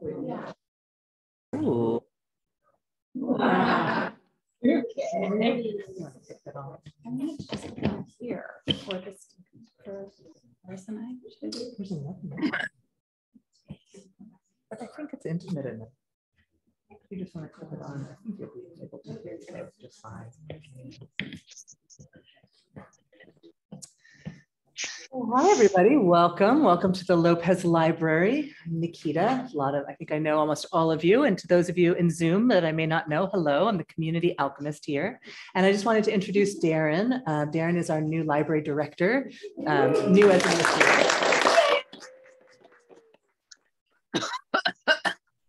Yeah. Ooh. Wow. Okay. I'm going to just come here for this person. But I think it's intermittent. You just want to click it on. I think you'll be able to hear it just fine. Well, hi, everybody. Welcome. Welcome to the Lopez Library. I'm Nikita. I think I know almost all of you. And to those of you in Zoom that I may not know, hello, I'm the community alchemist here. And I just wanted to introduce Darren. Darren is our new library director, new as in this year.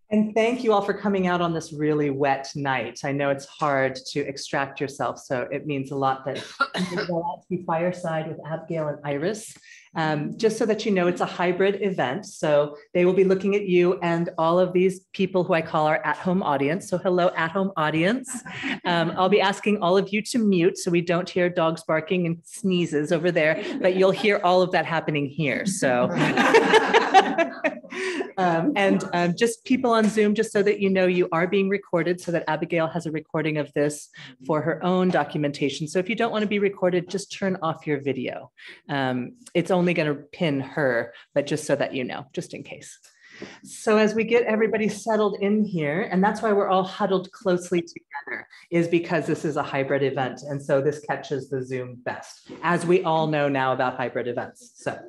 And thank you all for coming out on this really wet night. I know it's hard to extract yourself, so it means a lot that you go out to fireside with Abigail and Iris. Just so that you know, it's a hybrid event. So they will be looking at you and all of these people who I call our at-home audience. So hello, at-home audience. I'll be asking all of you to mute so we don't hear dogs barking and sneezes over there, but you'll hear all of that happening here. So. Just people on Zoom, just so that you know you are being recorded, so that Abigail has a recording of this for her own documentation. So if you don't want to be recorded, just turn off your video. It's only going to pin her, but just so that you know, just in case. So as we get everybody settled in here, and that's why we're all huddled closely together, is because this is a hybrid event. And so this catches the Zoom best, as we all know now about hybrid events. So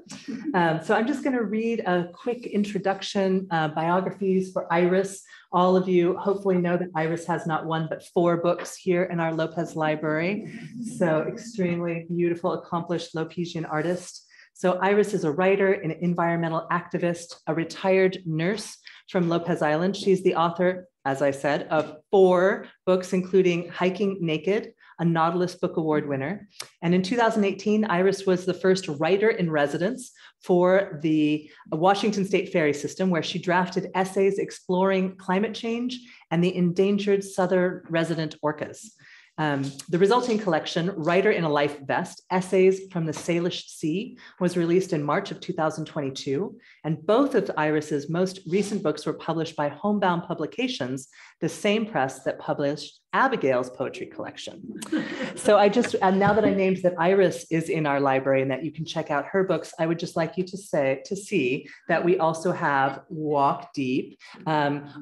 I'm just going to read a quick introduction, biographies for Iris. All of you hopefully know that Iris has not one, but 4 books here in our Lopez Library. So extremely beautiful, accomplished Lopesian artist. So Iris is a writer, an environmental activist, a retired nurse from Lopez Island. She's the author, as I said, of 4 books, including Hiking Naked, a Nautilus Book Award winner. And in 2018, Iris was the first writer in residence for the Washington State Ferry System, where she drafted essays exploring climate change and the endangered southern resident orcas. The resulting collection, Writer in a Life Vest, Essays from the Salish Sea, was released in March of 2022. And both of Iris's most recent books were published by Homebound Publications, the same press that published Abigail's poetry collection. So and now that I named that Iris is in our library and that you can check out her books, I would just like you to see that we also have Walk Deep,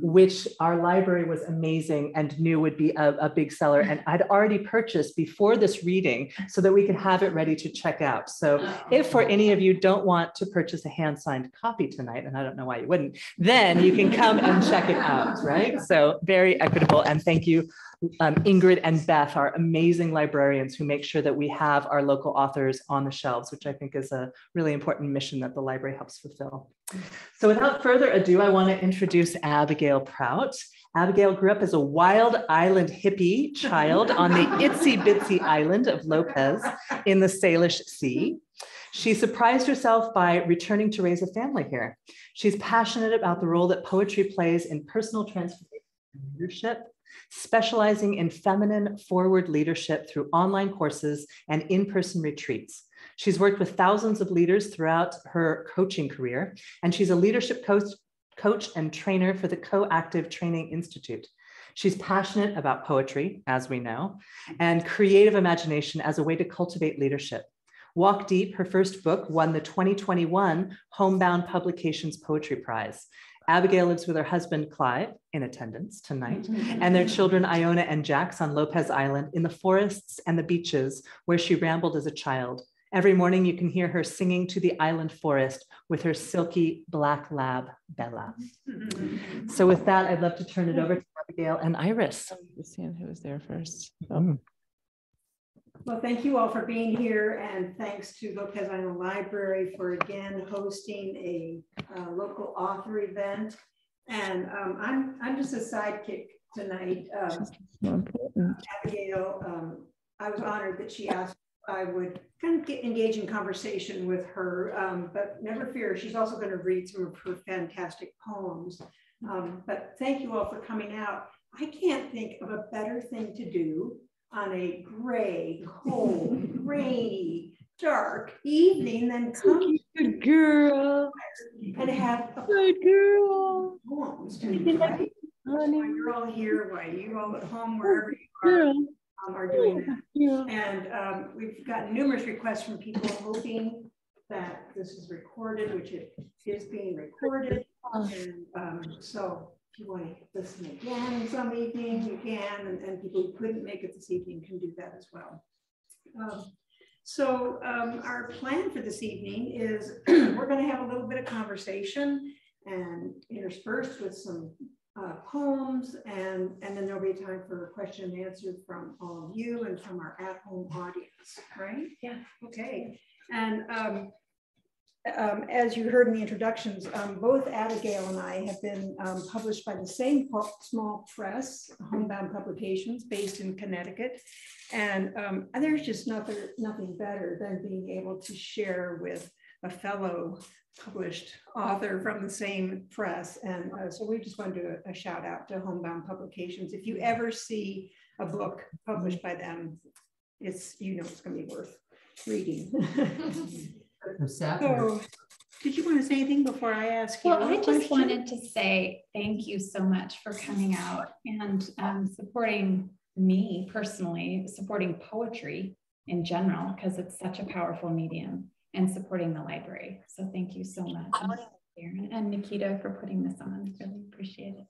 which our library was amazing and knew would be a big seller. And I'd already purchased before this reading so that we could have it ready to check out. So if for any of you don't want to purchase a hand-signed copy tonight, and I don't know why you wouldn't, then you can come and check it out, right? So very equitable. And thank you, Ingrid and Beth, our amazing librarians who make sure that we have our local authors on the shelves, which I think is a really important mission that the library helps fulfill. So without further ado, I want to introduce Abigail Prout. Abigail grew up as a wild island hippie child on the itsy bitsy island of Lopez in the Salish Sea. She surprised herself by returning to raise a family here. She's passionate about the role that poetry plays in personal transformation and leadership, specializing in feminine forward leadership through online courses and in-person retreats. She's worked with thousands of leaders throughout her coaching career, and she's a leadership coach and trainer for the Co-Active Training Institute. She's passionate about poetry, as we know, and creative imagination as a way to cultivate leadership. Walk Deep, her first book, won the 2021 Homebound Publications Poetry Prize. Abigail lives with her husband, Clive, in attendance tonight, and their children, Iona and Jax, on Lopez Island in the forests and the beaches where she rambled as a child. Every morning you can hear her singing to the island forest with her silky black lab, Bella. So with that, I'd love to turn it over to Abigail and Iris. Just seeing who was there first. Well, thank you all for being here, and thanks to Lopez Island Library for again hosting a local author event. And I'm just a sidekick tonight. Abigail, I was honored that she asked if I would kind of engage in conversation with her, but never fear, she's also going to read some of her fantastic poems. But thank you all for coming out. I can't think of a better thing to do on a gray, cold, rainy, dark evening than come Good girl. And have Good girl. poems to read, right? While you're all here, while you all at home, wherever you are doing that. And we've gotten numerous requests from people hoping that this is recorded, which it is being recorded. And so if you want to listen again some evening, you can, and people who couldn't make it this evening can do that as well. Our plan for this evening is we're going to have a little bit of conversation and interspersed with some poems, and then there'll be time for question and answer from all of you and from our at-home audience, right? Yeah. Okay. And as you heard in the introductions, both Abigail and I have been published by the same small press, Homebound Publications, based in Connecticut. And there's just nothing better than being able to share with a fellow published author from the same press. And so we just want to do a shout out to Homebound Publications. If you ever see a book published by them, it's going to be worth reading. So, did you want to say anything before I ask you? Well, I just wanted to say thank you so much for coming out and supporting me personally, supporting poetry in general, because it's such a powerful medium, and supporting the library. So thank you so much. And Nikita for putting this on. Really appreciate it.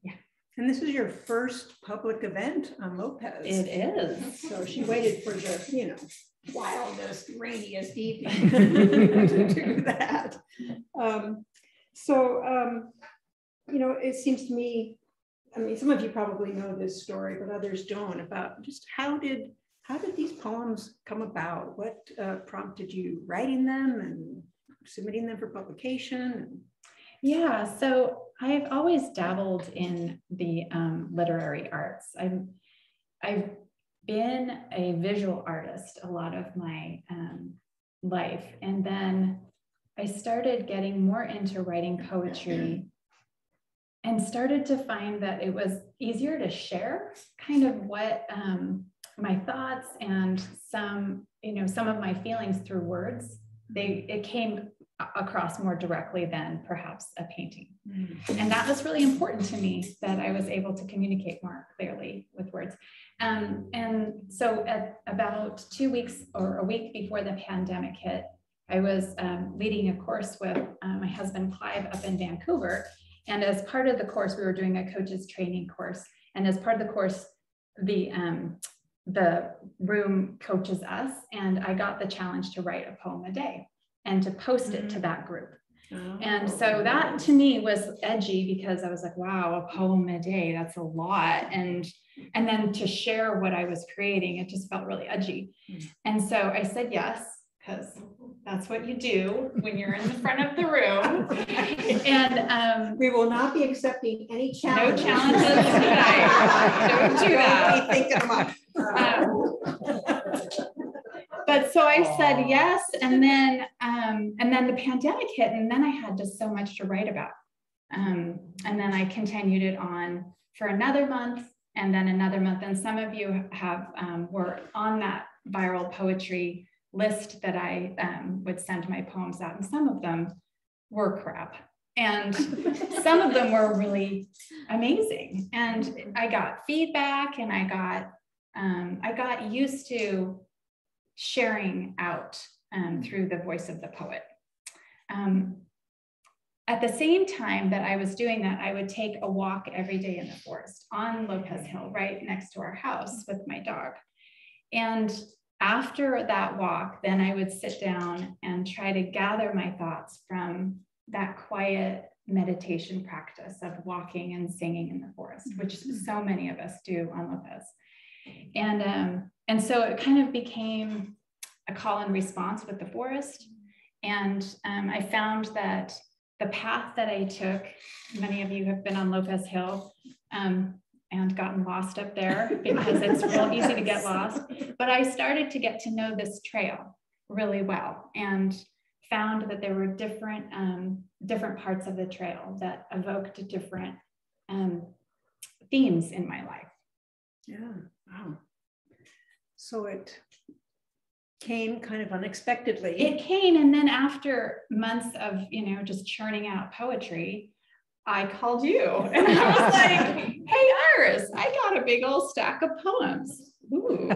Yeah. And this is your first public event on Lopez. It is. So she waited for the, wildest, rainiest evening to do that. It seems to me, some of you probably know this story, but others don't, about just how did these poems come about? What prompted you writing them and submitting them for publication? Yeah, so I've always dabbled in the literary arts. I've been a visual artist a lot of my life. And then I started getting more into writing poetry and started to find that it was easier to share kind of what my thoughts and some of my feelings through words. It came across more directly than perhaps a painting. And that was really important to me, that I was able to communicate more clearly with words. And so at about 2 weeks or a week before the pandemic hit, I was leading a course with my husband, Clive, up in Vancouver. And as part of the course, we were doing a coach's training course. And as part of the course, the room coaches us, and I got the challenge to write a poem a day and to post it to that group. Oh. And so that to me was edgy, because I was like, wow, a poem a day, that's a lot. And then to share what I was creating, it just felt really edgy. And so I said yes, because that's what you do when you're in the front of the room. And we will not be accepting any challenges. No challenges tonight. Don't do that. Be thinking about. But so I said yes, and then the pandemic hit, and then I had just so much to write about. And then I continued it on for another month, and then another month. And some of you were on that viral poetry list that I would send my poems out, and some of them were crap, and some of them were really amazing. And I got feedback, and I got used to sharing out through the voice of the poet. At the same time that I was doing that, I would take a walk every day in the forest on Lopez Hill, right next to our house, with my dog. And after that walk, then I would sit down and try to gather my thoughts from that quiet meditation practice of walking and singing in the forest, which so many of us do on Lopez. And so it kind of became a call and response with the forest. And I found that the path that I took, many of you have been on Lopez Hill and gotten lost up there, because it's real easy to get lost. But I started to get to know this trail really well, and found that there were different parts of the trail that evoked different themes in my life. Yeah, wow. So came kind of unexpectedly. It came, and then after months of, just churning out poetry, I called you and I was like, hey, Iris, I got a big old stack of poems. Ooh.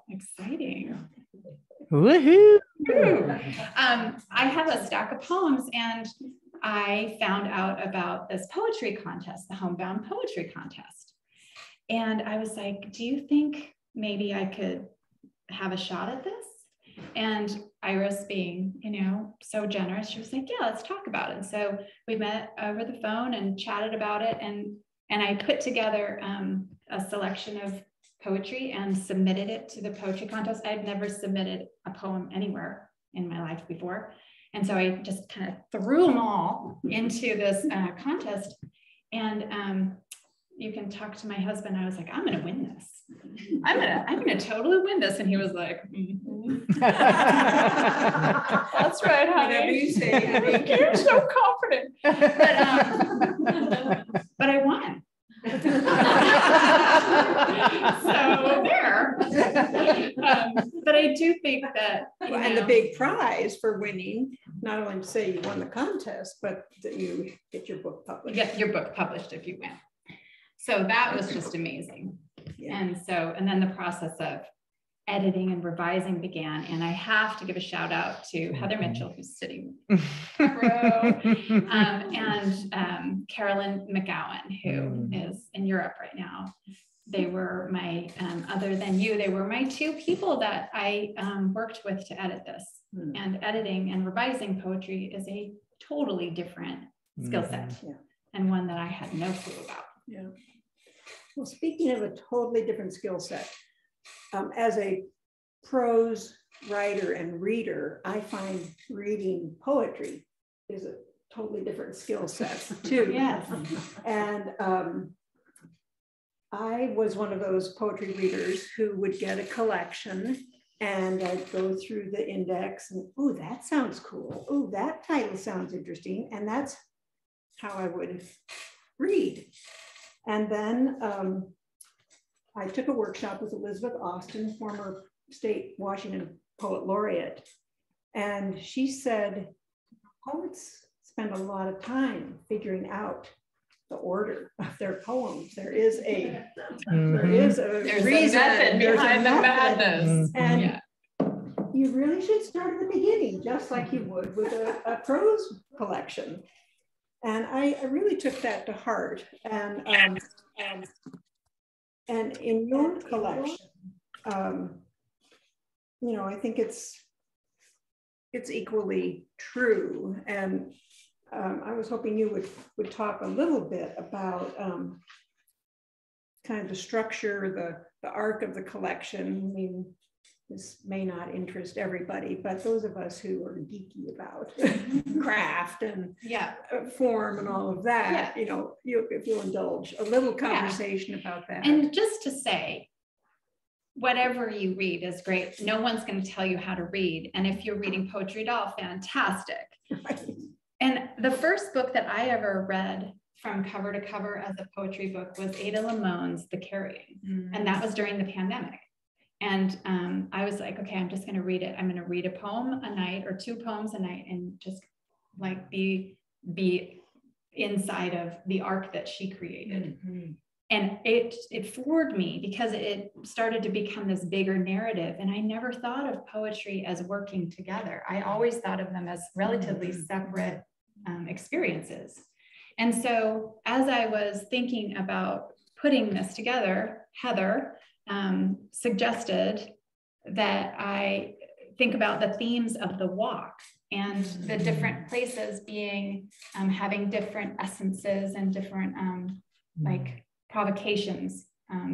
Exciting. Woohoo. I have a stack of poems, and I found out about this poetry contest, the Homebound Poetry Contest. And I was like, do you think maybe I could have a shot at this? And Iris, being, so generous, she was like, yeah, let's talk about it. And so we met over the phone and chatted about it. And I put together a selection of poetry and submitted it to the poetry contest. I had never submitted a poem anywhere in my life before. And so I just kind of threw them all into this contest. And you can talk to my husband. I was like, I'm going to win this. I'm going to totally win this. And he was like, that's right, honey. Whatever you say, honey. You're so confident. But I won. So there. But I do think that, and the big prize for winning, not only to say you won the contest, but that you get your book published. Get your book published if you win. So that was just amazing. Yeah. And then the process of editing and revising began. And I have to give a shout out to Heather Mitchell, who's sitting front row, and Carolyn McGowan, who is in Europe right now. They were my, other than you, they were my two people that I worked with to edit this. And editing and revising poetry is a totally different skill set, and one that I had no clue about. Yeah. Well, speaking of a totally different skill set, as a prose writer and reader, I find reading poetry is a totally different skill set too. Yes. And I was one of those poetry readers who would get a collection, and I'd go through the index and, oh, that sounds cool. Oh, that title sounds interesting. And that's how I would read. And then I took a workshop with Elizabeth Austin, former state Washington poet laureate. And she said, poets spend a lot of time figuring out the order of their poems. There's a reason, method behind the madness. And you really should start at the beginning, just like you would with a prose collection. And I really took that to heart. And in your collection, I think it's equally true. And I was hoping you would talk a little bit about kind of the structure, the arc of the collection. I mean, this may not interest everybody, but those of us who are geeky about craft and form and all of that, if you'll indulge a little conversation about that. And just to say, whatever you read is great. No one's going to tell you how to read. And if you're reading poetry at all, fantastic. Right. And the first book that I ever read from cover to cover as a poetry book was Ada Lamone's The Carrying. And that was during the pandemic. And I was like, okay, I'm just going to read it. I'm going to read a poem a night or 2 poems a night and just like be inside of the arc that she created. And it floored me because it started to become this bigger narrative. And I never thought of poetry as working together. I always thought of them as relatively separate experiences. And so as I was thinking about putting this together, Heather suggested that I think about the themes of the walk and the different places being, having different essences and different like provocations.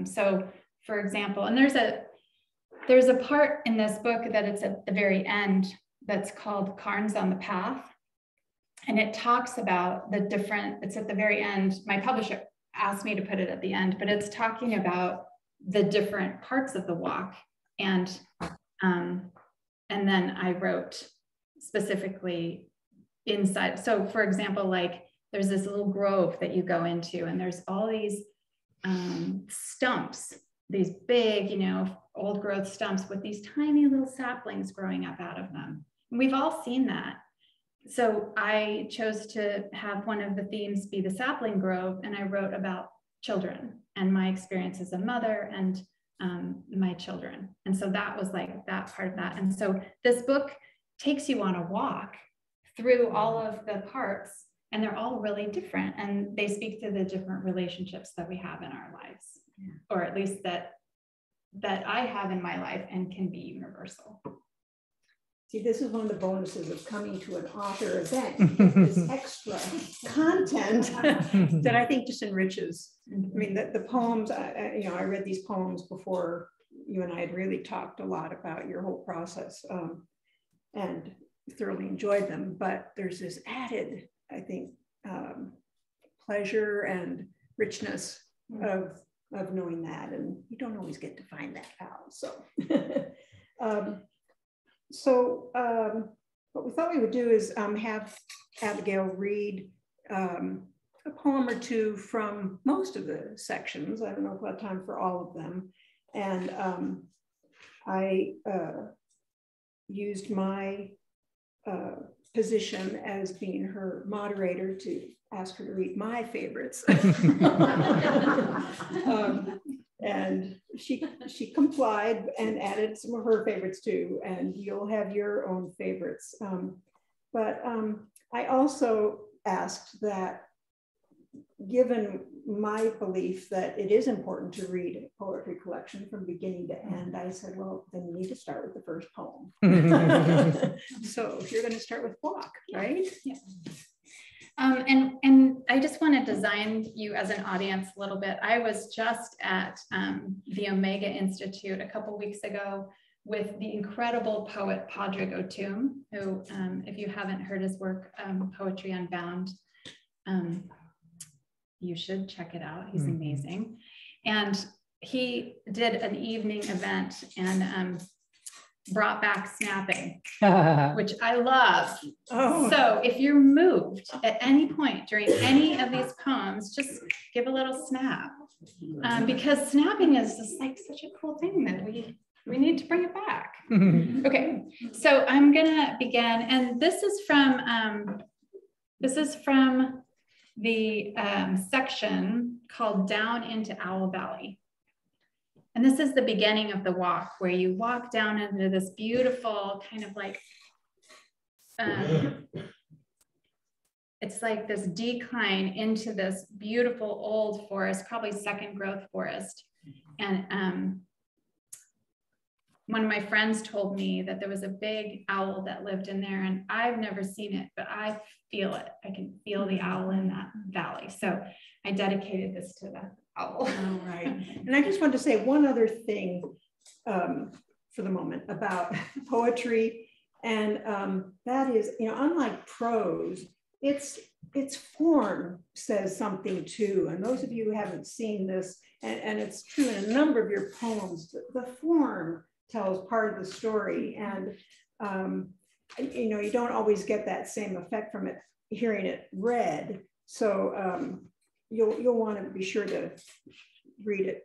So for example, and there's a part in this book that it's at the very end that's called Cairns on the Path. And it talks about it's at the very end. My publisher asked me to put it at the end, but it's talking about the different parts of the walk. And then I wrote specifically inside. So for example, like there's this little grove that you go into and there's all these stumps, these big, old growth stumps with these tiny little saplings growing up out of them. And we've all seen that. So I chose to have one of the themes be the sapling grove, and I wrote about children and my experience as a mother and my children. And so that was like that part of that. And so this book takes you on a walk through all of the parts, and they're all really different, and they speak to the different relationships that we have in our lives, or at least that I have in my life and can be universal. See, this is one of the bonuses of coming to an author event. You get this extra content that I think just enriches. I mean, the poems, I read these poems before you and I had really talked a lot about your whole process, and thoroughly enjoyed them. But there's this added, I think, pleasure and richness of knowing that, and you don't always get to find that out. So, what we thought we would do is have Abigail read a poem or two from most of the sections. I don't know if we'll have time for all of them. And I used my position as being her moderator to ask her to read my favorites. And she complied and added some of her favorites too, and you'll have your own favorites. But I also asked that, given my belief that it is important to read a poetry collection from beginning to end, I said, well, then you need to start with the first poem. So you're going to start with Walk, right? Yeah. And I just want to design you as an audience a little bit. I was just at the Omega Institute a couple weeks ago with the incredible poet Padraig O'Toole, who, if you haven't heard his work, Poetry Unbound, you should check it out. He's amazing. And he did an evening event and brought back snapping, which I love. Oh. So if you're moved at any point during any of these poems, just give a little snap, because snapping is just like such a cool thing that we need to bring it back. Okay, so I'm gonna begin, and this is from the section called Down into Owl Valley. And this is the beginning of the walk, where you walk down into this beautiful kind of like, it's like this decline into this beautiful old forest, probably second growth forest. And one of my friends told me that there was a big owl that lived in there, and I've never seen it, but I feel it. I can feel the owl in that valley. So I dedicated this to the owl. All right. And I just want to say one other thing for the moment about poetry. And that is, unlike prose, its form says something too. And those of you who haven't seen this, and it's true in a number of your poems, the form tells part of the story. And, you don't always get that same effect from it, hearing it read. So you'll want to be sure to read it,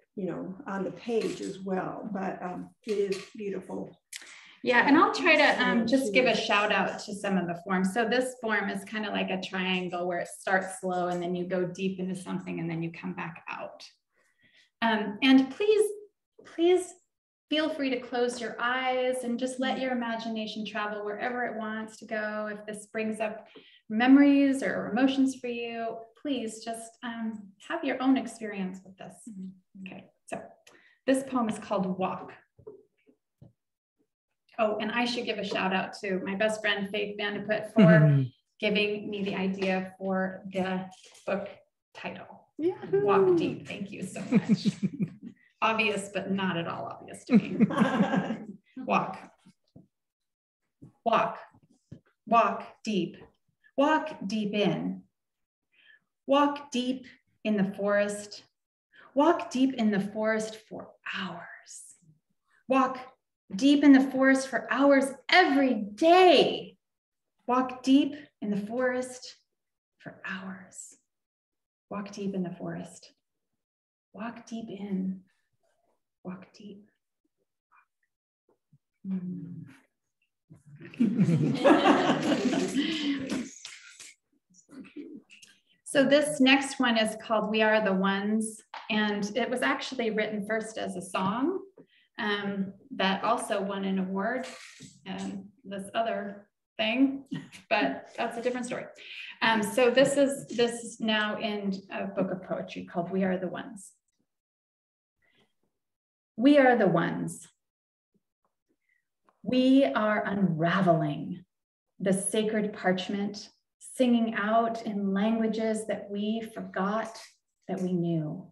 on the page as well, but it is beautiful. Yeah, and I'll try to just give a shout out to some of the forms. So this form is kind of like a triangle where it starts slow and then you go deep into something and then you come back out. And please feel free to close your eyes and just let your imagination travel wherever it wants to go. If this brings up memories or emotions for you, please just have your own experience with this. Okay, so this poem is called Walk. Oh, and I should give a shout out to my best friend, Faith Vandeput, for giving me the idea for the book title, Walk Deep. Thank you so much. Obvious, but not at all obvious to me. Walk. Walk. Walk deep. Walk deep in. Walk deep in the forest. Walk deep in the forest for hours. Walk deep in the forest for hours every day. Walk deep in the forest for hours. Walk deep in the forest. Walk deep in. Walk deep. So this next one is called We Are the Ones, and it was actually written first as a song that also won an award and this other thing, but that's a different story. So this is now in a book of poetry called We Are the Ones. We are the ones. We are unraveling the sacred parchment, singing out in languages that we forgot that we knew.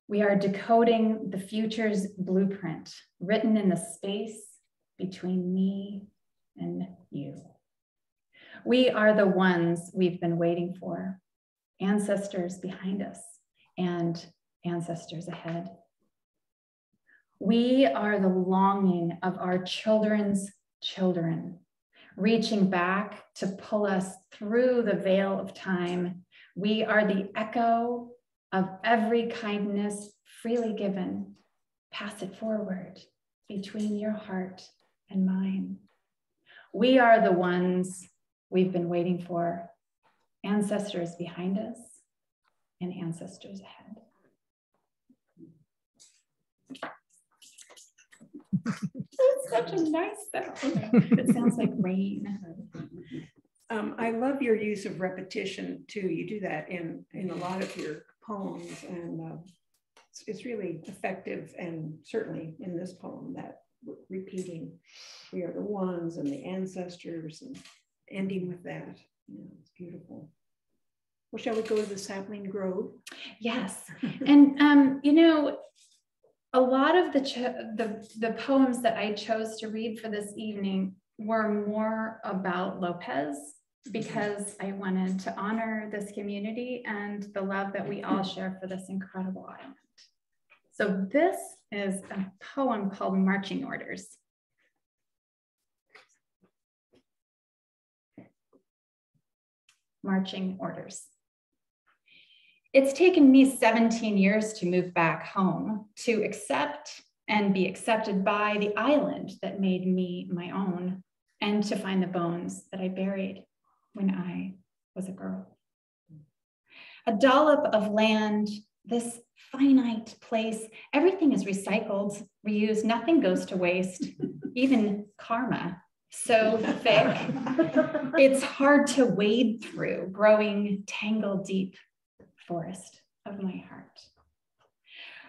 We are decoding the future's blueprint written in the space between me and you. We are the ones we've been waiting for, ancestors behind us and ancestors ahead. We are the longing of our children's children, reaching back to pull us through the veil of time. We are the echo of every kindness freely given. Pass it forward between your heart and mine. We are the ones we've been waiting for, ancestors behind us and ancestors ahead. It's such a nice sound. It sounds like rain. I love your use of repetition too. You do that in a lot of your poems, and it's really effective, and certainly in this poem, that repeating, we are the ones and the ancestors, and ending with that. Yeah, it's beautiful. Well, shall we go to the sapling grove? Yes, and you know, a lot of the poems that I chose to read for this evening were more about Lopez, because I wanted to honor this community and the love that we all share for this incredible island. So this is a poem called Marching Orders. Marching Orders. It's taken me 17 years to move back home, to accept and be accepted by the island that made me my own, and to find the bones that I buried when I was a girl. A dollop of land, this finite place, everything is recycled, reused, nothing goes to waste, even karma, so thick. It's hard to wade through, growing tangle deep forest of my heart.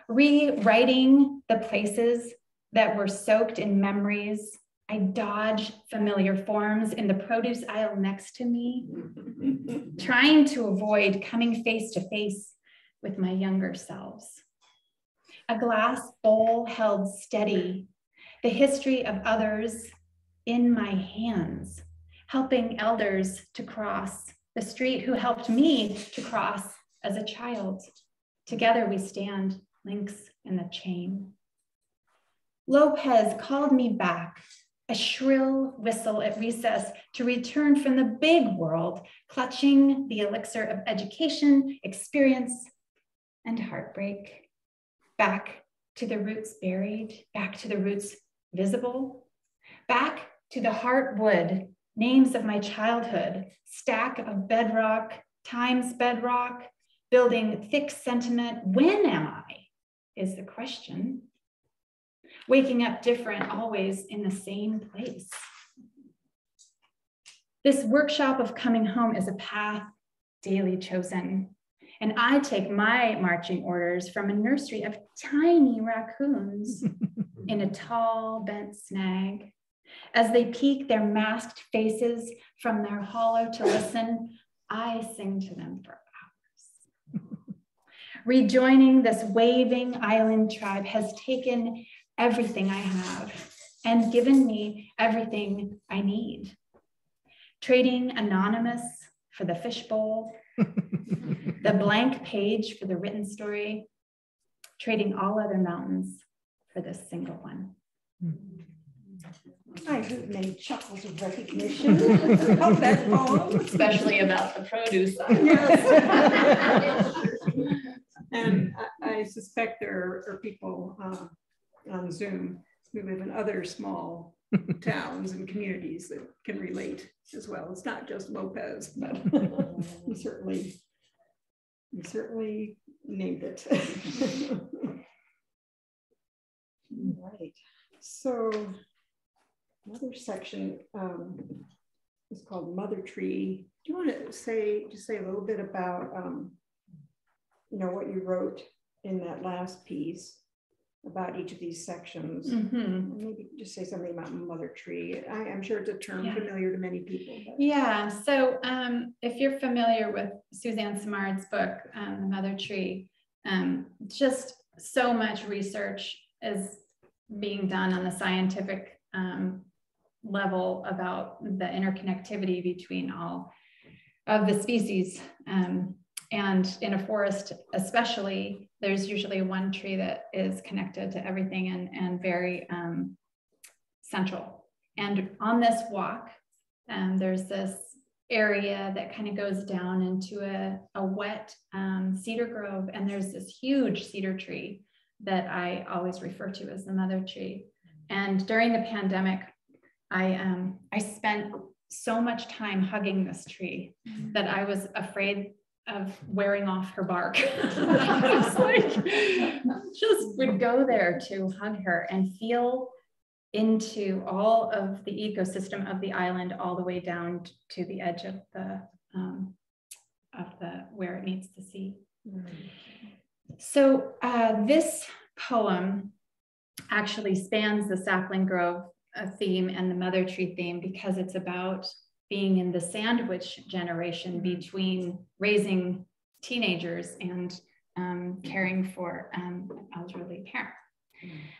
Rewriting the places that were soaked in memories, I dodge familiar forms in the produce aisle next to me, trying to avoid coming face to face with my younger selves. A glass bowl held steady, the history of others in my hands, helping elders to cross the street who helped me to cross as a child. Together we stand, links in the chain. Lopez called me back, a shrill whistle at recess, to return from the big world, clutching the elixir of education, experience, and heartbreak. Back to the roots buried, back to the roots visible, back to the heartwood, names of my childhood, stack of bedrock, time's bedrock, building thick sentiment. When am I, is the question. Waking up different, always in the same place. This workshop of coming home is a path daily chosen. And I take my marching orders from a nursery of tiny raccoons in a tall bent snag. As they peek their masked faces from their hollow to listen, I sing to them for hours. Rejoining this waving island tribe has taken everything I have and given me everything I need. Trading anonymous for the fishbowl, the blank page for the written story, trading all other mountains for this single one. I heard many chuckles of recognition of that poem. Especially about the produce side. Yes. And I suspect there are people on Zoom who live in other small towns and communities that can relate as well. It's not just Lopez, but you certainly named it. All right. So another section is called Mother Tree. Do you want to say a little bit about what you wrote in that last piece about each of these sections? Maybe just say something about Mother Tree. I'm sure it's a term familiar to many people. But. Yeah, so if you're familiar with Suzanne Simard's book, The Mother Tree, just so much research is being done on the scientific level about the interconnectivity between all of the species. And in a forest especially, there's usually one tree that is connected to everything and very central. And on this walk, there's this area that kind of goes down into a wet cedar grove. And there's this huge cedar tree that I always refer to as the Mother Tree. And during the pandemic, I spent so much time hugging this tree that I was afraid of wearing off her bark. I was like, just would go there to hug her and feel into all of the ecosystem of the island, all the way down to the edge of the where it meets the sea. So this poem actually spans the sapling grove theme and the Mother Tree theme, because it's about being in the sandwich generation between raising teenagers and caring for an elderly parent.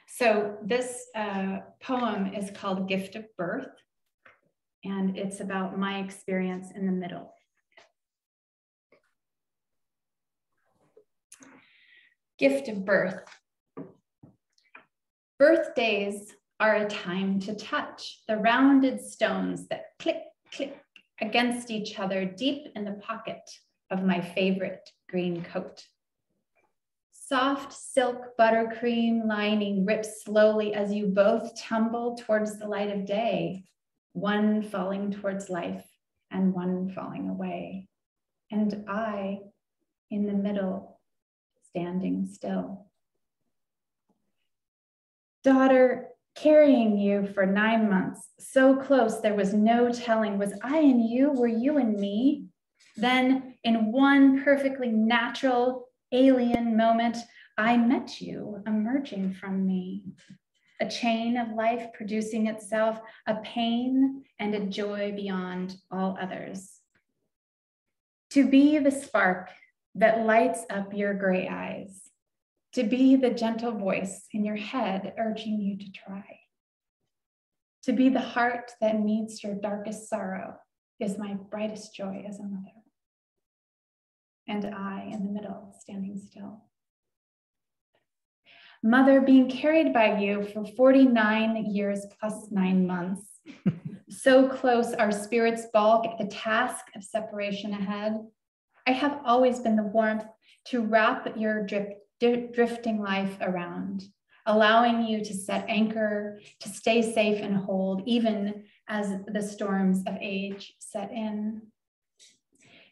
So this poem is called Gift of Birth, and it's about my experience in the middle. Gift of birth. Birthdays are a time to touch the rounded stones that click, click against each other deep in the pocket of my favorite green coat. Soft silk buttercream lining rips slowly as you both tumble towards the light of day, one falling towards life and one falling away. And I, in the middle, standing still. Daughter, carrying you for 9 months, so close there was no telling, was I and you, were you and me? Then in one perfectly natural alien moment, I met you emerging from me. A chain of life producing itself, a pain and a joy beyond all others. To be the spark that lights up your gray eyes, to be the gentle voice in your head urging you to try. To be the heart that meets your darkest sorrow is my brightest joy as a mother. And I in the middle, standing still. Mother, being carried by you for 49 years plus 9 months. So close our spirits balk at the task of separation ahead. I have always been the warmth to wrap your drifting life around, allowing you to set anchor, to stay safe and hold, even as the storms of age set in.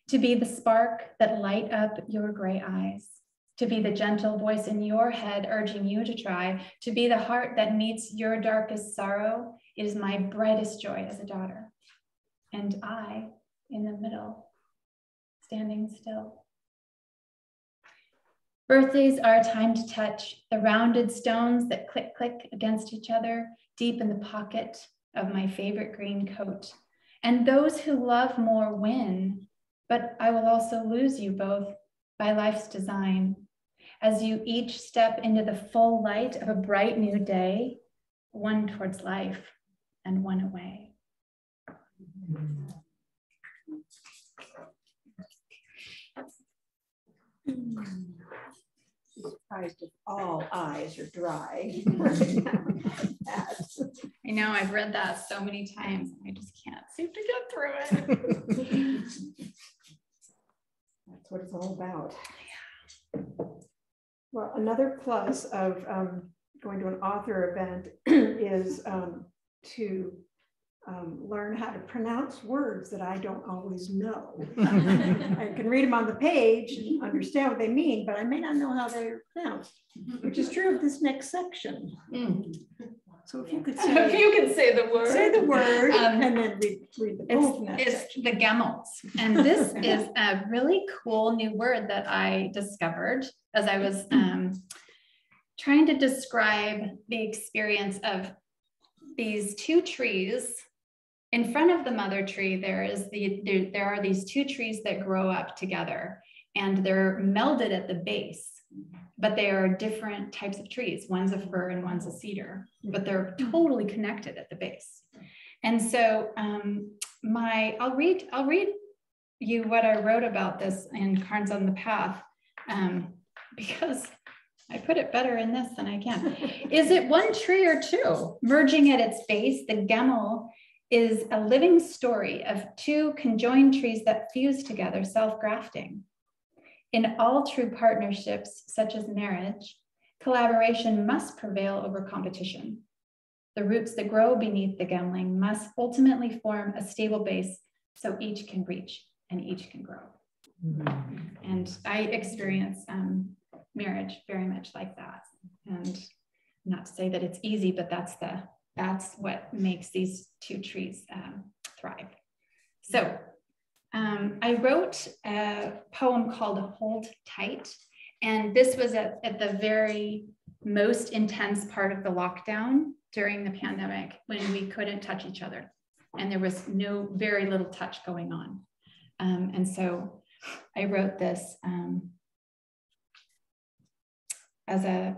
To be the spark that light up your gray eyes, to be the gentle voice in your head urging you to try, to be the heart that meets your darkest sorrow, it is my brightest joy as a daughter. And I, in the middle, standing still. Birthdays are a time to touch the rounded stones that click, click against each other deep in the pocket of my favorite green coat. And those who love more win, but I will also lose you both by life's design. As you each step into the full light of a bright new day, one towards life and one away. Surprised if all eyes are dry. I know, I've read that so many times. I just can't seem to get through it. That's what it's all about. Well, another plus of going to an author event is to learn how to pronounce words that I don't always know. I can read them on the page and understand what they mean, but I may not know how they're pronounced, which is true of this next section. So if you could say, the word. say the word and then read the poem. It's the gemels. And this is a really cool new word that I discovered as I was trying to describe the experience of these two trees. In front of the mother tree, there are these two trees that grow up together, and they're melded at the base, but they are different types of trees. One's a fir and one's a cedar, but they're totally connected at the base. And so I'll read you what I wrote about this in Carnes on the Path, because I put it better in this than I can. Is it one tree or two? Merging at its base, the gemel is a living story of two conjoined trees that fuse together, self-grafting. In all true partnerships, such as marriage, collaboration must prevail over competition. The roots that grow beneath the gemeling must ultimately form a stable base so each can reach and each can grow. And I experience marriage very much like that. And not to say that it's easy, but that's what makes these two trees thrive. So I wrote a poem called Hold Tight. And this was at the very most intense part of the lockdown during the pandemic, when we couldn't touch each other. And there was very little touch going on. And so I wrote this as a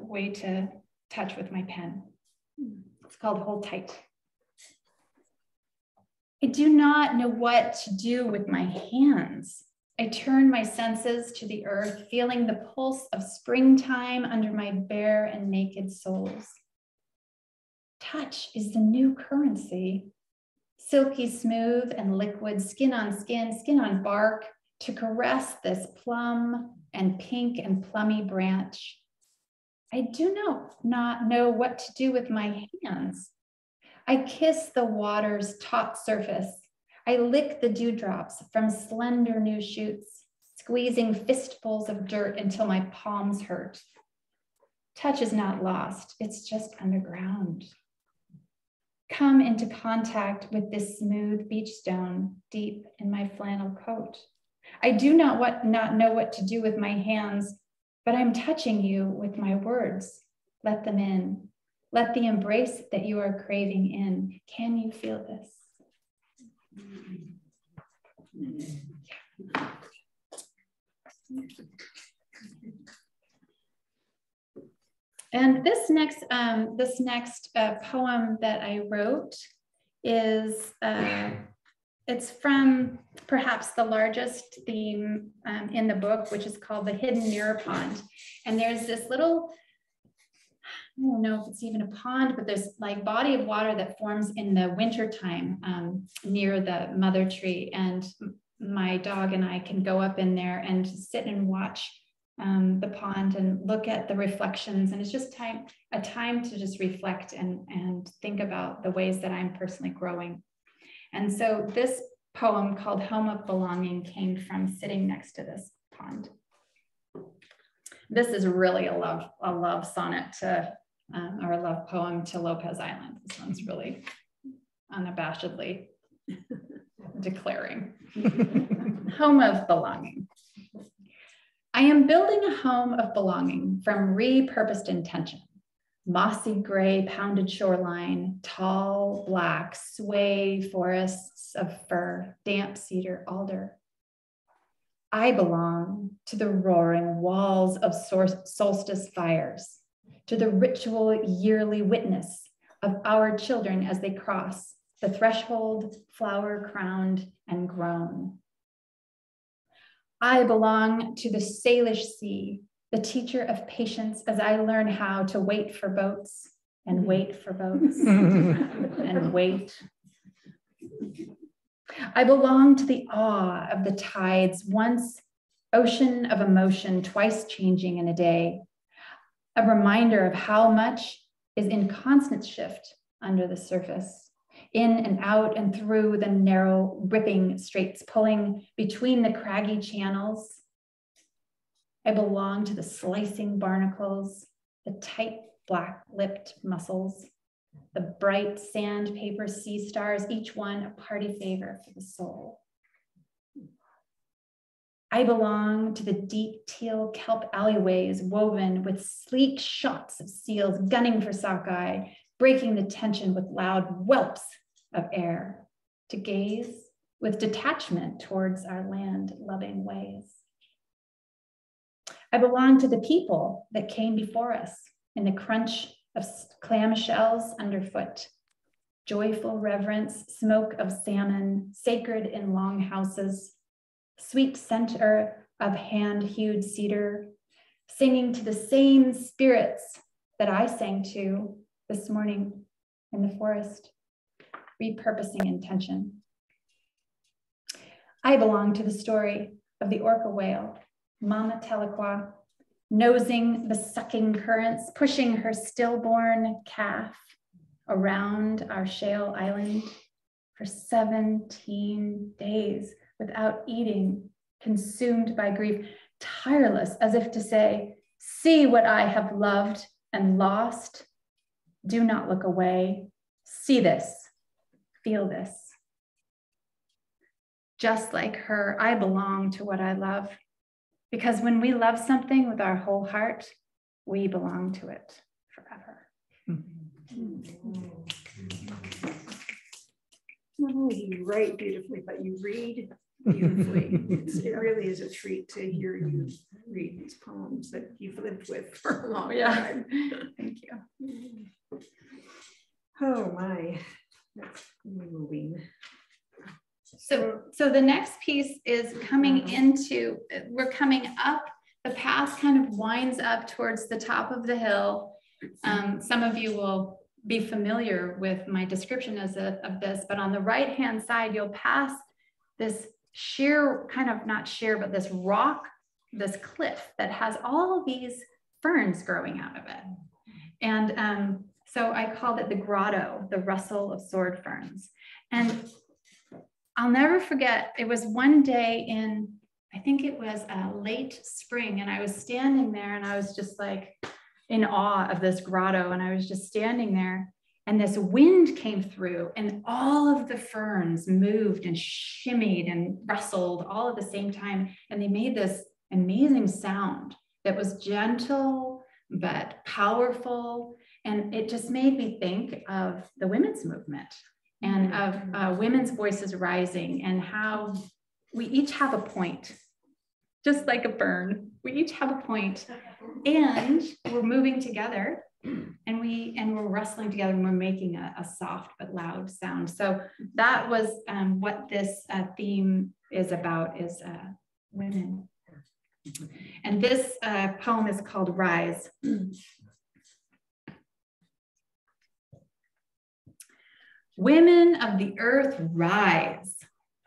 way to touch with my pen. It's called Hold Tight. I do not know what to do with my hands. I turn my senses to the earth, feeling the pulse of springtime under my bare and naked soles. Touch is the new currency. Silky smooth and liquid, skin on skin, skin on bark, to caress this plum and pink and plummy branch. I do not know what to do with my hands. I kiss the water's taut surface. I lick the dewdrops from slender new shoots, squeezing fistfuls of dirt until my palms hurt. Touch is not lost, it's just underground. Come into contact with this smooth beach stone deep in my flannel coat. I do not know what to do with my hands, but I'm touching you with my words. Let them in. Let the embrace that you are craving in. Can you feel this? And this next poem that I wrote is, it's from perhaps the largest theme in the book, which is called The Hidden Mirror Pond. And there's this little, I don't know if it's even a pond, but there's like body of water that forms in the wintertime near the mother tree. And my dog and I can go up in there and sit and watch the pond and look at the reflections. And it's just a time to just reflect and think about the ways that I'm personally growing. And so this poem called Home of Belonging came from sitting next to this pond. This is really a love sonnet to, or a love poem to Lopez Island. This one's really unabashedly declaring. Home of Belonging. I am building a home of belonging from repurposed intention. Mossy gray pounded shoreline, tall black sway forests of fir, damp cedar, alder. I belong to the roaring walls of solstice fires, to the ritual yearly witness of our children as they cross the threshold, flower crowned and grown. I belong to the Salish Sea, the teacher of patience as I learn how to wait for boats and wait for boats and wait. I belong to the awe of the tides, once ocean of emotion, twice changing in a day. a reminder of how much is in constant shift under the surface, in and out and through the narrow, ripping straits, pulling between the craggy channels. I belong to the slicing barnacles, the tight black-lipped mussels, the bright sandpaper sea stars, each one a party favor for the soul. I belong to the deep teal kelp alleyways woven with sleek shots of seals gunning for sockeye, breaking the tension with loud whelps of air, to gaze with detachment towards our land-loving ways. I belong to the people that came before us in the crunch of clam shells underfoot, joyful reverence, smoke of salmon, sacred in long houses, sweet center of hand-hewed cedar, singing to the same spirits that I sang to this morning in the forest, repurposing intention. I belong to the story of the orca whale, Mama Tahlequah, nosing the sucking currents, pushing her stillborn calf around our shale island for 17 days without eating, consumed by grief, tireless as if to say, see what I have loved and lost. Do not look away. See this, feel this. Just like her, I belong to what I love. Because when we love something with our whole heart, we belong to it forever. Not only do you write beautifully, but you read beautifully. It really is a treat to hear you read these poems that you've lived with for a long time. Thank you. Oh my, that's moving. So the next piece is coming into, we're coming up, the path kind of winds up towards the top of the hill. Some of you will be familiar with my description of this, but on the right-hand side, you'll pass this sheer, kind of not sheer, but this rock, this cliff that has all of these ferns growing out of it. And so I called it the grotto, the rustle of sword ferns. And I'll never forget, it was one day in, I think it was late spring, and I was standing there and I was just like in awe of this grotto, and I was just standing there, and this wind came through and all of the ferns moved and shimmied and rustled all at the same time, and they made this amazing sound that was gentle but powerful, and it just made me think of the women's movement and of women's voices rising, and how we each have a point, just like a fern. We each have a point, and we're moving together, and we're rustling together, and we're making a soft but loud sound. So that was what this theme is about, is women. And this poem is called Rise. Women of the earth, rise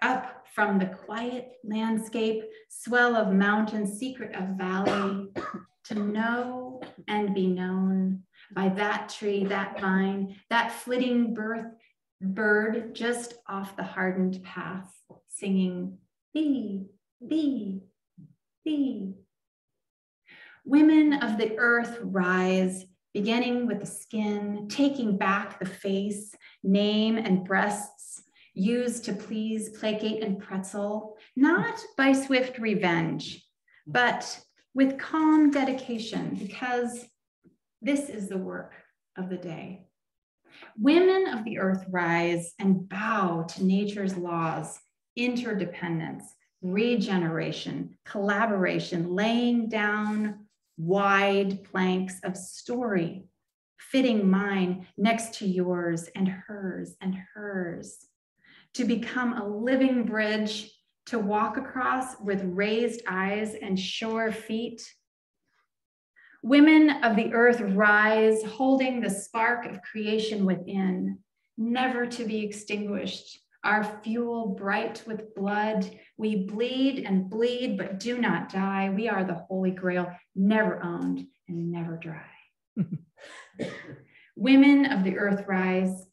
up from the quiet landscape, swell of mountain, secret of valley, to know and be known by that tree, that vine, that flitting bird just off the hardened path, singing, thee, thee, thee. Women of the earth, rise, beginning with the skin, taking back the face, name and breasts, used to please, placate, and pretzel, not by swift revenge, but with calm dedication, because this is the work of the day. Women of the earth rise and bow to nature's laws, interdependence, regeneration, collaboration, laying down wide planks of story, fitting mine next to yours and hers, to become a living bridge to walk across with raised eyes and sure feet. Women of the earth rise, holding the spark of creation within, never to be extinguished, our fuel bright with blood. We bleed and bleed, but do not die. We are the Holy Grail, never owned and never dry. Women of the earth rise,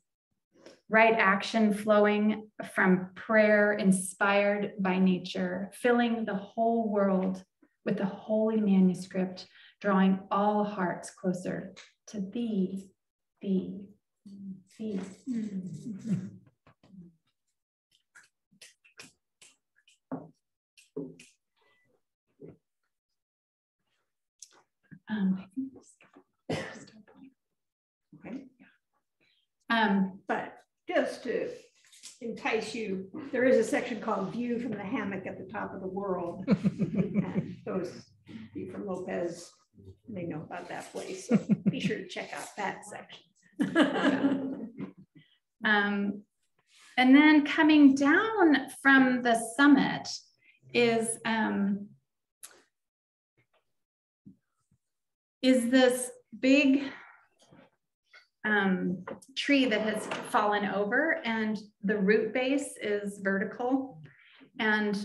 right action flowing from prayer, inspired by nature, filling the whole world with the holy manuscript, drawing all hearts closer to thee, thee, thee. I think this Okay. yeah. But just to entice you, there is a section called View from the Hammock at the Top of the World. And those of you from Lopez may know about that place. So be sure to check out that section. And then coming down from the summit is this big tree that has fallen over, and the root base is vertical. And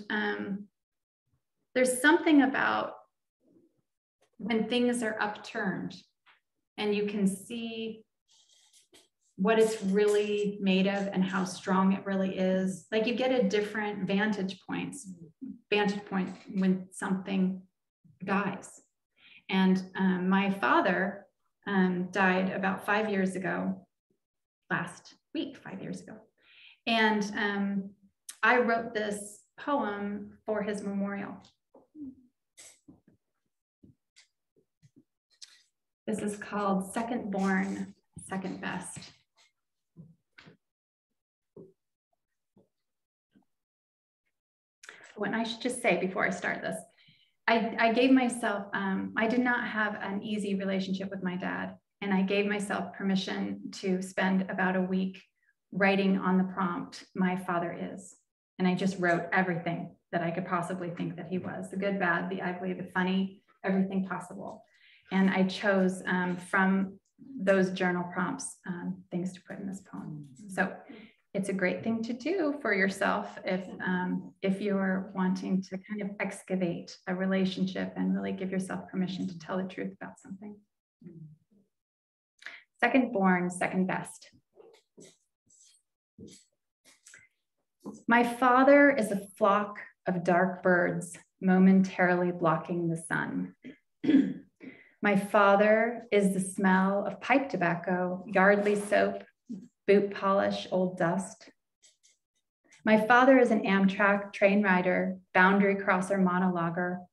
there's something about when things are upturned and you can see what it's really made of and how strong it really is. Like you get a different vantage point when something dies. And my father died about 5 years ago, last week, 5 years ago. And I wrote this poem for his memorial. This is called Second Born, Second Best. What I should just say before I start this, I gave myself, I did not have an easy relationship with my dad, and I gave myself permission to spend about a week writing on the prompt, "My father is." And I just wrote everything that I could possibly think that he was, the good, bad, the ugly, the funny, everything possible. And I chose from those journal prompts, things to put in this poem. So it's a great thing to do for yourself if you're wanting to kind of excavate a relationship and really give yourself permission to tell the truth about something. Second born, second best. My father is a flock of dark birds momentarily blocking the sun. My father is the smell of pipe tobacco, Yardley soap, boot polish, old dust. My father is an Amtrak train rider, boundary crosser monologuer.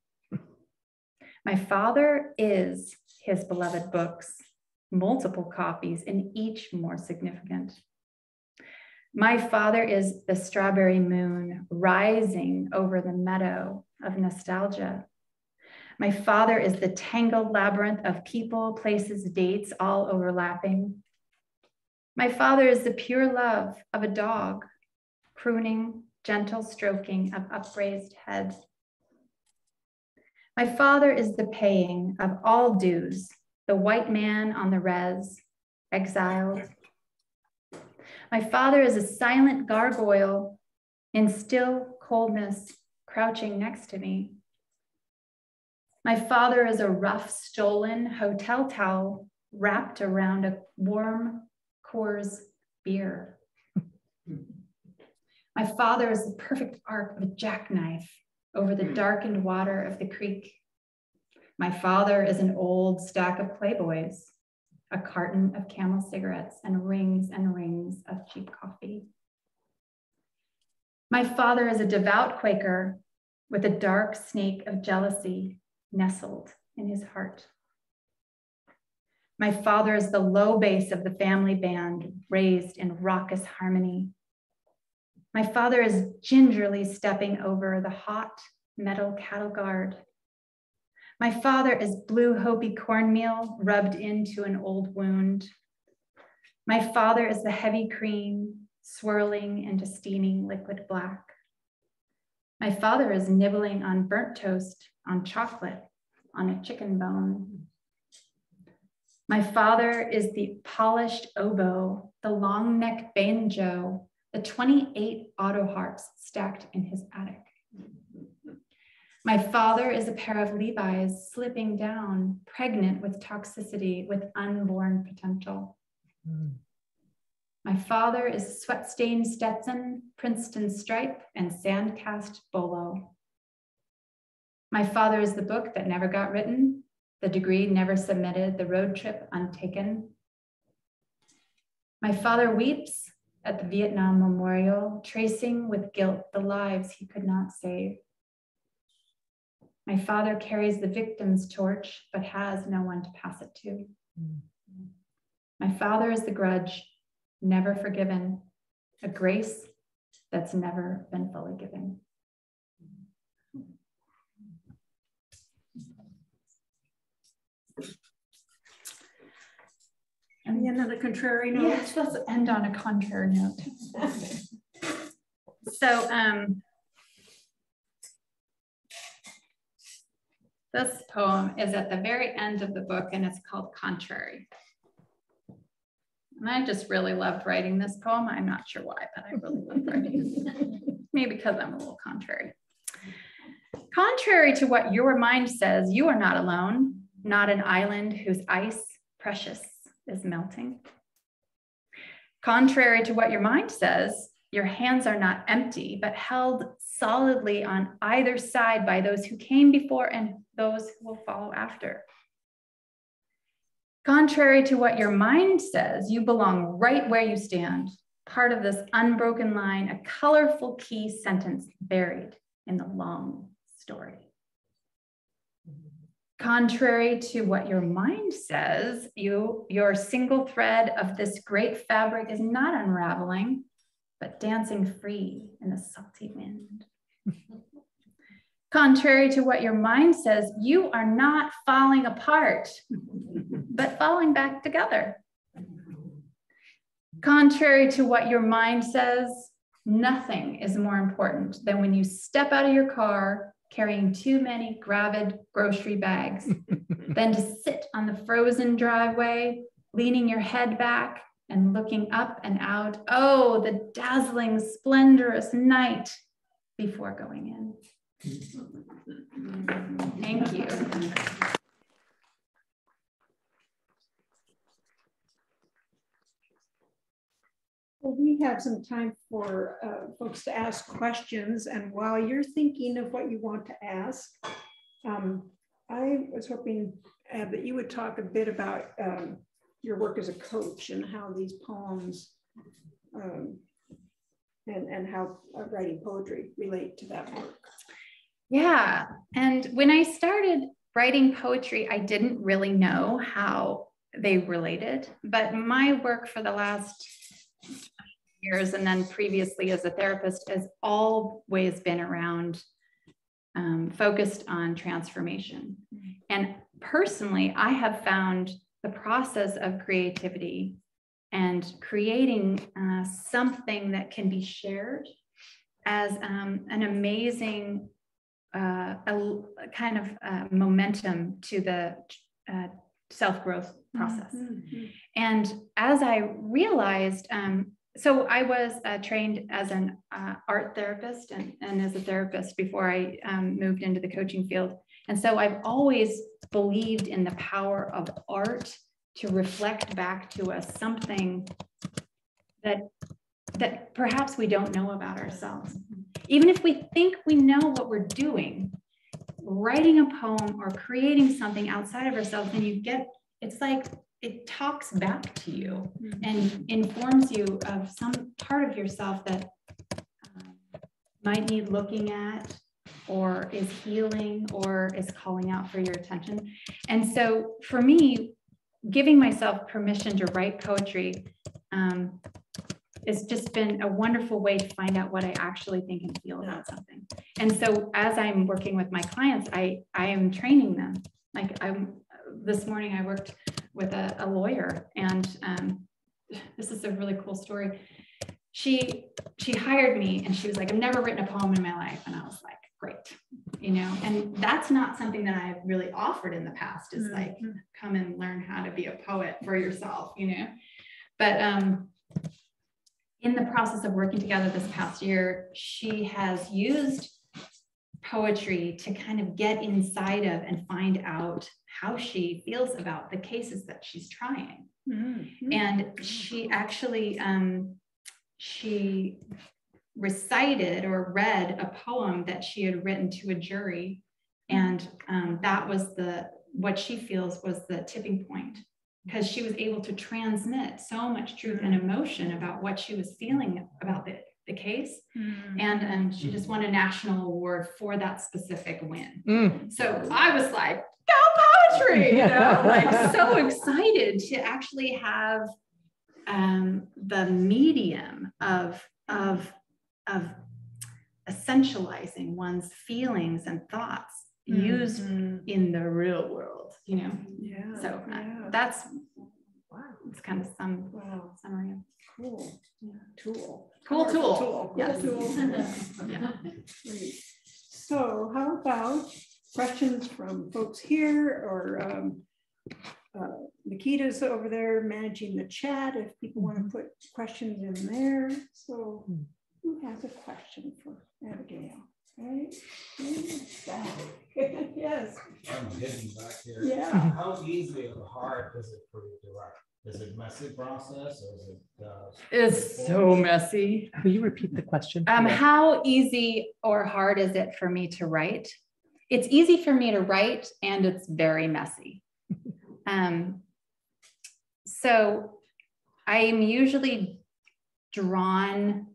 My father is his beloved books, multiple copies, and each more significant. My father is the strawberry moon rising over the meadow of nostalgia. My father is the tangled labyrinth of people, places, dates, all overlapping. My father is the pure love of a dog, crooning, gentle stroking of upraised head. My father is the paying of all dues, the white man on the res, exiled. My father is a silent gargoyle in still coldness, crouching next to me. My father is a rough, stolen hotel towel wrapped around a warm Coors beer. My father is the perfect arc of a jackknife over the darkened water of the creek. My father is an old stack of Playboys, a carton of Camel cigarettes, and rings of cheap coffee. My father is a devout Quaker with a dark snake of jealousy nestled in his heart. My father is the low bass of the family band, raised in raucous harmony. My father is gingerly stepping over the hot metal cattle guard. My father is blue Hopi cornmeal rubbed into an old wound. My father is the heavy cream swirling into steaming liquid black. My father is nibbling on burnt toast, on chocolate, on a chicken bone. My father is the polished oboe, the long-necked banjo, the 28 auto harps stacked in his attic. My father is a pair of Levi's slipping down, pregnant with toxicity, with unborn potential. My father is sweat-stained Stetson, Princeton stripe, and sand-cast bolo. My father is the book that never got written, the degree never submitted, the road trip untaken. My father weeps at the Vietnam Memorial, tracing with guilt the lives he could not save. My father carries the victim's torch, but has no one to pass it to. My father is the grudge, never forgiven, a grace that's never been fully given. And the end of the contrary note. Yes, let's end on a contrary note. So this poem is at the very end of the book, and it's called Contrary. And I just really loved writing this poem. I'm not sure why, but I really loved writing it. Maybe because I'm a little contrary. Contrary to what your mind says, you are not alone, not an island whose ice, precious, is melting. Contrary to what your mind says, your hands are not empty, but held solidly on either side by those who came before and those who will follow after. Contrary to what your mind says, you belong right where you stand, part of this unbroken line, a colorful key sentence buried in the long story. Contrary to what your mind says, your single thread of this great fabric is not unraveling, but dancing free in the salty wind. Contrary to what your mind says, you are not falling apart, but falling back together. Contrary to what your mind says, nothing is more important than when you step out of your car carrying too many gravid grocery bags, than to sit on the frozen driveway, leaning your head back and looking up and out. Oh, the dazzling, splendorous night before going in. Thank you. Well, we have some time for folks to ask questions. And while you're thinking of what you want to ask, I was hoping that you would talk a bit about your work as a coach and how these poems and how writing poetry relate to that work. Yeah, and when I started writing poetry, I didn't really know how they related, but my work for the last years and then previously as a therapist has always been around focused on transformation. And personally, I have found the process of creativity and creating something that can be shared as an amazing a kind of momentum to the self-growth process. Mm-hmm. And as I realized, so I was trained as an art therapist and as a therapist before I moved into the coaching field. And so I've always believed in the power of art to reflect back to us something that perhaps we don't know about ourselves. Even if we think we know what we're doing, writing a poem or creating something outside of ourselves, and you get, it's like it talks back to you and informs you of some part of yourself that might need looking at, or is healing, or is calling out for your attention. And so for me, giving myself permission to write poetry it's just been a wonderful way to find out what I actually think and feel about something. And so as I'm working with my clients, I am training them. Like this morning I worked with a lawyer, and this is a really cool story. She hired me and she was like, I've never written a poem in my life. And I was like, great, you know, and that's not something that I've really offered in the past, is like, come and learn how to be a poet for yourself, you know. But in the process of working together this past year, she has used poetry to kind of get inside of and find out how she feels about the cases that she's trying. Mm-hmm. And she actually, she recited or read a poem that she had written to a jury. And that was what she feels was the tipping point, because she was able to transmit so much truth and emotion about what she was feeling about the case. And she just won a national award for that specific win. So I was like, go poetry, you know, like so excited to actually have the medium of essentializing one's feelings and thoughts used in the real world, you know. Yeah. So that's it's kind of some summary of cool. Yeah. Tool. Cool tool. Yes. Tool. Yeah. Great. So how about questions from folks here, or Nikita's over there managing the chat if people want to put questions in there. So who has a question for Abigail? Right? Yes. I'm hidden back here. Yeah. How easy or hard is it for you to write? Is it a messy process, or is it? It's so messy. Will you repeat the question? How easy or hard is it for me to write? It's easy for me to write, and it's very messy. So I am usually drawn.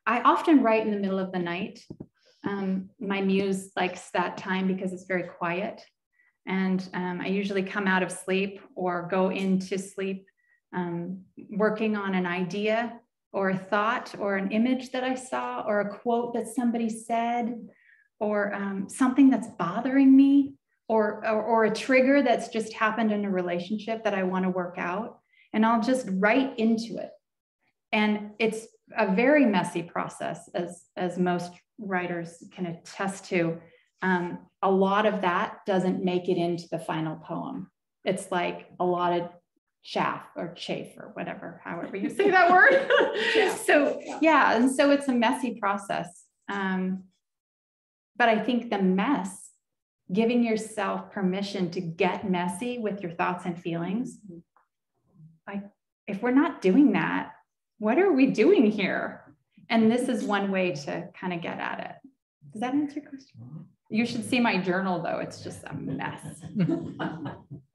I often write in the middle of the night. My muse likes that time because it's very quiet. And I usually come out of sleep or go into sleep working on an idea or a thought or an image that I saw or a quote that somebody said or something that's bothering me or a trigger that's just happened in a relationship that I want to work out. And I'll just write into it. And it's a very messy process, as most writers can attest to. A lot of that doesn't make it into the final poem. It's like a lot of chaff or chafe or whatever, however you say that word. So yeah, and so it's a messy process. But I think the mess, giving yourself permission to get messy with your thoughts and feelings, like if we're not doing that, what are we doing here? And this is one way to kind of get at it. Does that answer your question? You should see my journal though. It's just a mess.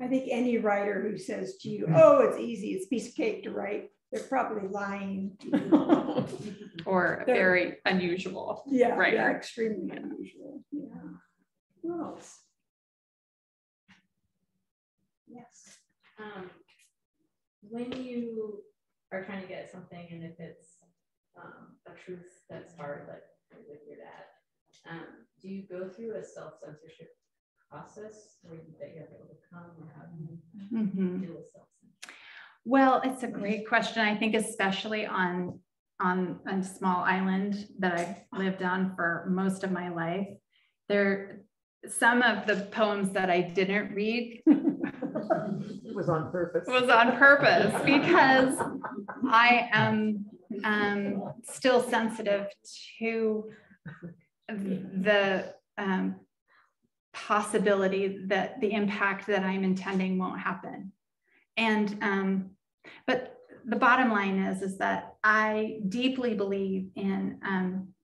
I think any writer who says to you, oh, it's easy, it's a piece of cake to write, they're probably lying to you. Or very unusual. Yeah, writer. Yeah, extremely unusual. Yeah. What else? Yes. When you are trying to get something, and if it's a truth that's hard, like with your dad, do you go through a self-censorship process that you have to overcome, or how do you deal with self-censorship? Well, it's a great question. I think especially on a small island that I've lived on for most of my life, some of the poems that I didn't read was on purpose. Because I am still sensitive to the possibility that the impact that I'm intending won't happen. And but the bottom line is that I deeply believe in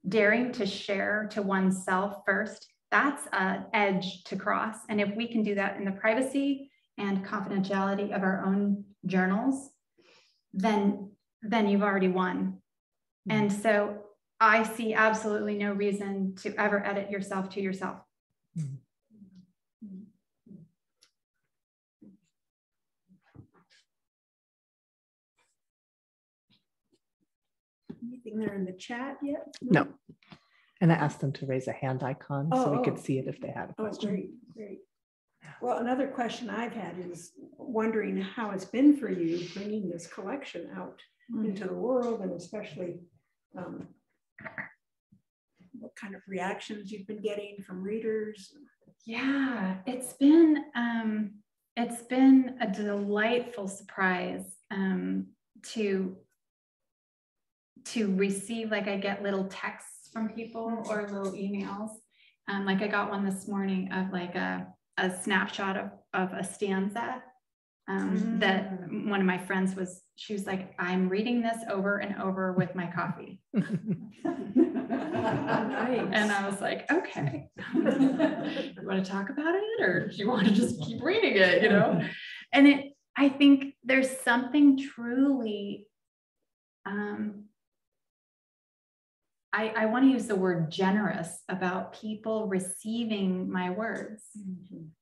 daring to share to oneself first. That's an edge to cross. And if we can do that in the privacy and confidentiality of our own journals, then you've already won. And so I see absolutely no reason to ever edit yourself to yourself. Anything there in the chat yet? No. And I asked them to raise a hand icon so we could see it if they had a question. Great. Well, another question I've had is wondering how it's been for you bringing this collection out into the world, and especially what kind of reactions you've been getting from readers. Yeah, it's been a delightful surprise to to receive, like I get little texts from people or little emails. Like I got one this morning of like a snapshot of a stanza that one of my friends she was like, I'm reading this over and over with my coffee. Nice. And I was like, okay, you want to talk about it or do you want to just keep reading it, you know? And I think there's something truly, I want to use the word generous about people receiving my words.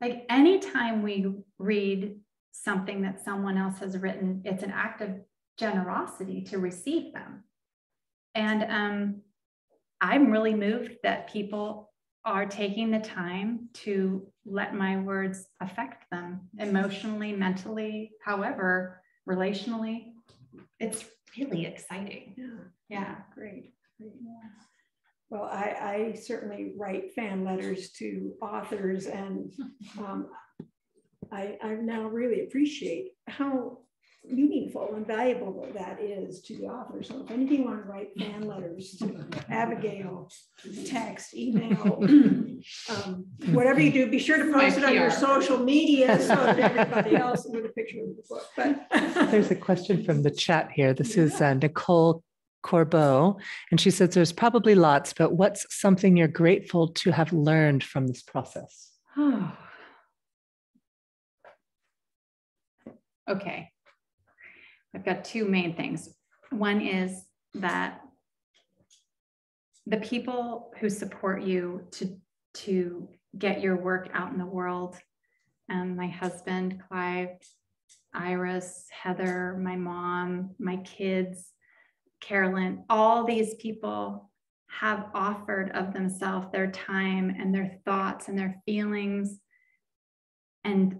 Like anytime we read something that someone else has written, it's an act of generosity to receive them. And I'm really moved that people are taking the time to let my words affect them emotionally, mentally, however, relationally. It's really exciting. Yeah. Great. Well, I certainly write fan letters to authors, and I now really appreciate how meaningful and valuable that is to the author. So if any of you want to write fan letters to Abigail, text, email, whatever you do, be sure to post it on your social media so that everybody else with a picture of the book. But there's a question from the chat here. This is Nicole Corbeau, and she says there's probably lots, but what's something you're grateful to have learned from this process? Okay. I've got two main things. One is that the people who support you to get your work out in the world, my husband, Clive, Iris, Heather, my mom, my kids, Carolyn, all these people have offered of themselves their time and their thoughts and their feelings. And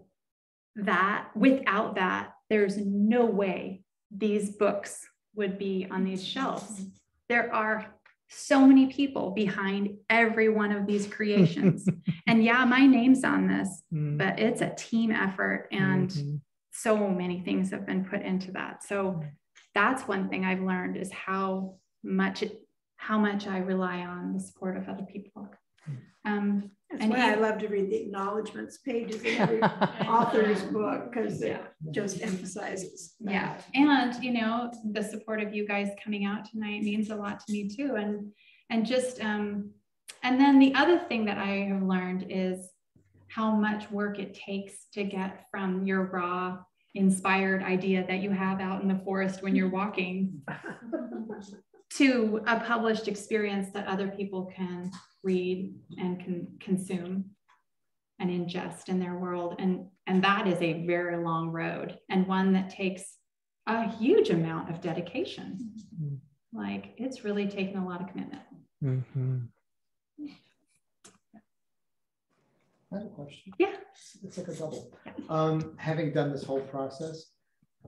that without that, there's no way these books would be on these shelves. There are so many people behind every one of these creations. And yeah, my name's on this, but it's a team effort, and so many things have been put into that. So that's one thing I've learned, is how much I rely on the support of other people. That's why I love to read the acknowledgments pages in every author's book, because it just emphasizes that. Yeah, and you know, the support of you guys coming out tonight means a lot to me too. And just and then the other thing that I have learned is how much work it takes to get from your raw, inspired idea that you have out in the forest when you're walking to a published experience that other people can read and can consume and ingest in their world. And that is a very long road, and one that takes a huge amount of dedication. Like, it's really taken a lot of commitment. I have a question. Yeah. It's like a double. Having done this whole process,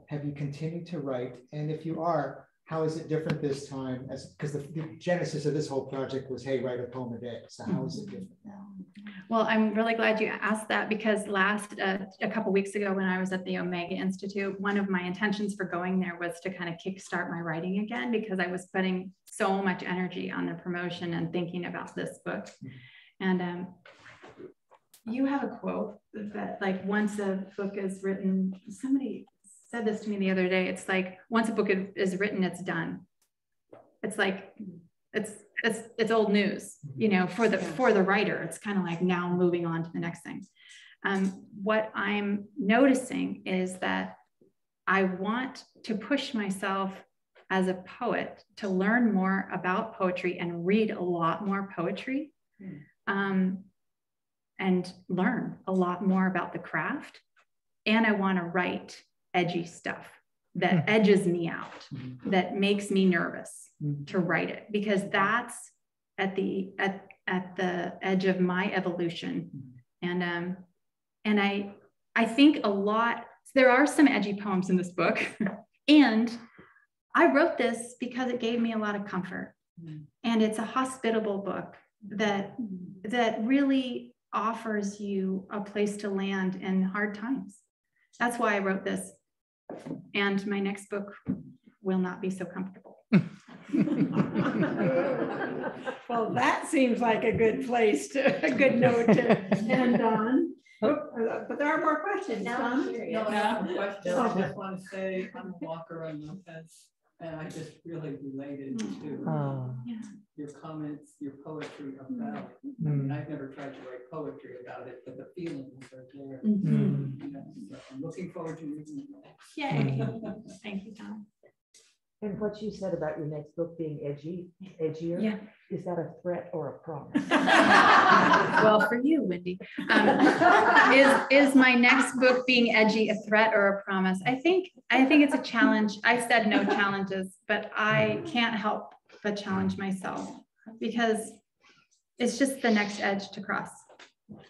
have you continued to write? And if you are, how is it different this time? Because the genesis of this whole project was, hey, write a poem a day. So how is it different now? Well, I'm really glad you asked that, because a couple weeks ago when I was at the Omega Institute, one of my intentions for going there was to kind of kickstart my writing again, because I was putting so much energy on the promotion and thinking about this book. And you have a quote that, like, once a book is written, somebody said this to me the other day. It's like, once a book is written, it's done. It's like, it's old news, you know, for the writer. It's kind of like now moving on to the next thing. What I'm noticing is that I want to push myself as a poet to learn more about poetry and read a lot more poetry, and learn a lot more about the craft. And I want to write edgy stuff that edges me out, that makes me nervous to write it, because that's at the edge of my evolution. And I think a lot, there are some edgy poems in this book, and I wrote this because it gave me a lot of comfort. And it's a hospitable book that really offers you a place to land in hard times. That's why I wrote this. And my next book will not be so comfortable. Well, that seems like a good place a good note to end on. But there are more questions. Now I'm Tom? curious. No, I have a question. I just want to say I'm a walker on Lopez, and I just really related to your comments, your poetry about it. I mean, I've never tried to write poetry about it, but the feelings are there. You know, so I'm looking forward to reading it. Yay. Thank you, Tom. And what you said about your next book being edgier, Yeah. is that a threat or a promise? Well, for you, Wendy, is my next book being edgy a threat or a promise? I think it's a challenge. I said no challenges, but I can't help but challenge myself because it's just the next edge to cross. What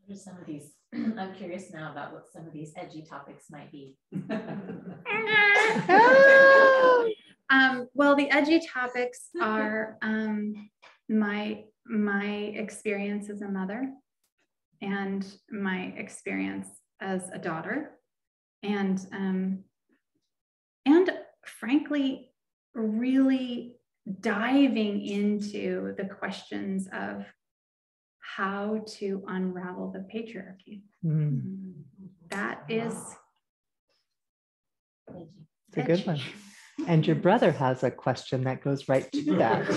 are some of these? I'm curious now about what some of these edgy topics might be. Well, the edgy topics are my experience as a mother and my experience as a daughter, and frankly, really diving into the questions of how to unravel the patriarchy. That is it's a good one. And your brother has a question that goes right to that.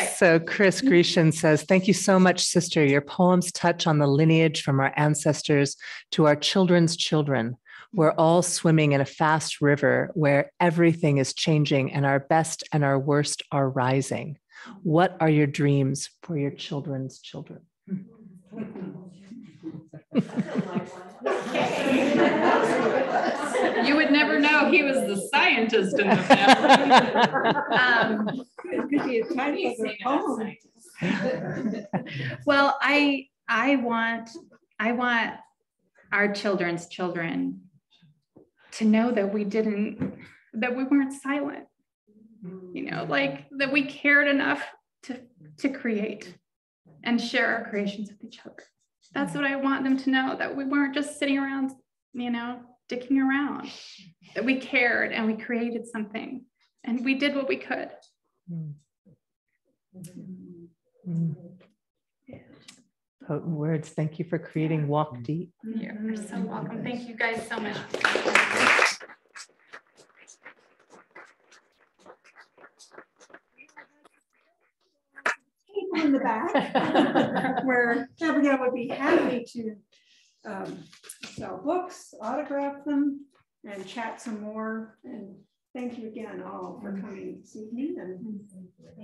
perfect. So Chris Grecian says, thank you so much, sister. Your poems touch on the lineage from our ancestors to our children's children. We're all swimming in a fast river where everything is changing and our best and our worst are rising. What are your dreams for your children's children? You would never know he was the scientist in the family. Could be a title of a poem. Well, I want our children's children to know that we weren't silent, you know, like that we cared enough to create and share our creations with each other. That's what I want them to know, that we weren't just sitting around, you know, dicking around, that we cared and we created something and we did what we could. Potent words. Thank you for creating Walk Deep. You're so welcome. Thank you guys so much. People in the back where Abigail would be happy to sell books, autograph them, and chat some more. And thank you again all for coming this evening. And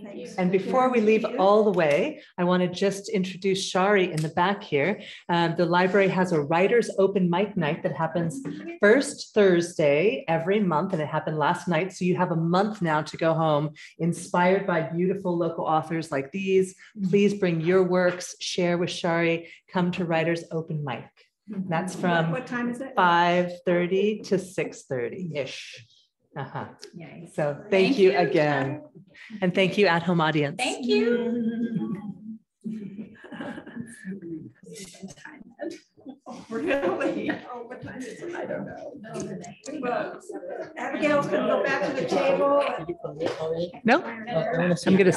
thanks. And before we leave all the way, I want to just introduce Shari in the back here. The library has a writer's open mic night that happens first Thursday every month, and it happened last night. So you have a month now to go home inspired by beautiful local authors like these. Please bring your works, share with Shari, come to writer's open mic. That's from what time is it? 5:30 to 6:30-ish. Yay. So thank you again. And thank you, at-home audience. Thank you. Really? Oh, what time is it? I don't know. But Abigail's going to go back to the table. No, I'm going to